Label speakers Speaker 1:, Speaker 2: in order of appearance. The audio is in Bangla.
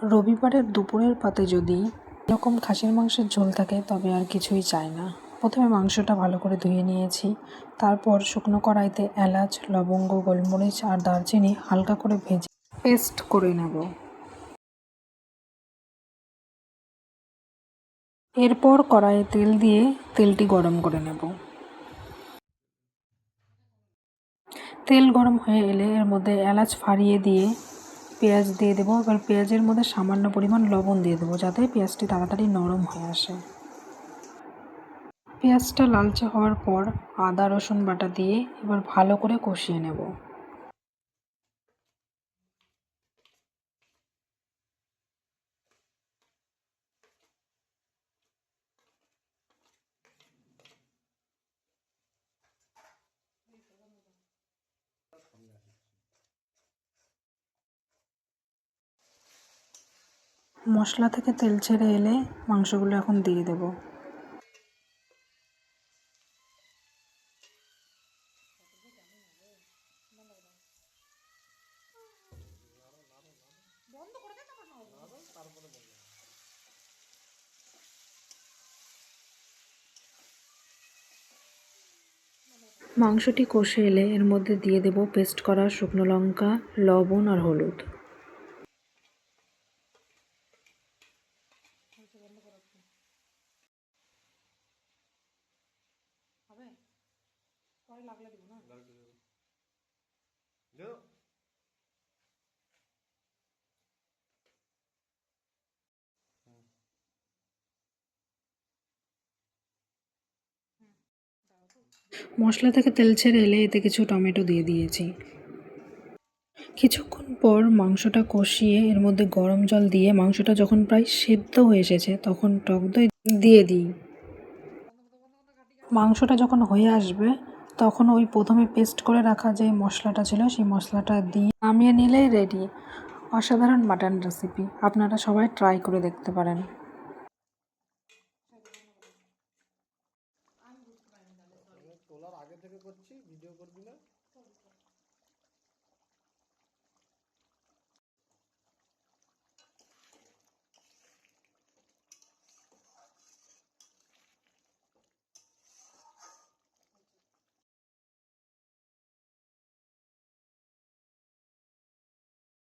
Speaker 1: রবিবারের দুপুরের পাতে যদি এরকম খাসির মাংসের ঝোল থাকে তবে আর কিছুই চাই না। প্রথমে মাংসটা ভালো করে ধুয়ে নিয়েছি, তারপর শুকনো কড়াইতে এলাচ, লবঙ্গ, গোলমরিচ আর দারচিনি হালকা করে ভেজে পেস্ট করে নেব। এরপর কড়াইয়ে তেল দিয়ে তেলটি গরম করে নেব। তেল গরম হয়ে এলে এর মধ্যে এলাচ ফাড়িয়ে দিয়ে পেঁয়াজ দিয়ে দেবো। এবার পেঁয়াজের মধ্যে সামান্য পরিমাণ লবণ দিয়ে দেবো যাতে পেঁয়াজটি তাড়াতাড়ি নরম হয়ে আসে। পেঁয়াজটা লালচে হওয়ার পর আদা রসুন বাটা দিয়ে এবার ভালো করে কষিয়ে নেব। মশলা থেকে তেল ছেড়ে এলে মাংসগুলো এখন দিয়ে দেব। মাংসটি কষে এলে এর মধ্যে দিয়ে দেব পেস্ট করা শুকনো লঙ্কা, লবণ আর হলুদ। মশলা থেকে তেল ছেড়ে এলে এতে কিছু টমেটো দিয়ে দিয়েছি। কিছুক্ষণ পর মাংসটা কষিয়ে এর মধ্যে গরম জল দিয়ে মাংসটা যখন প্রায় সেদ্ধ হয়ে এসেছে তখন টক দই দিয়ে দিই। মাংসটা যখন হয়ে আসবে তখন ওই প্রথমে পেস্ট করে রাখা যে মশলাটা ছিল সেই মশলাটা দিয়ে নামিয়ে নিলেই রেডি। অসাধারণ মাটন রেসিপি, আপনারা সবাই ট্রাই করে দেখতে পারেন।
Speaker 2: তোলার আগে থেকে করছি, ভিডিও করবি না।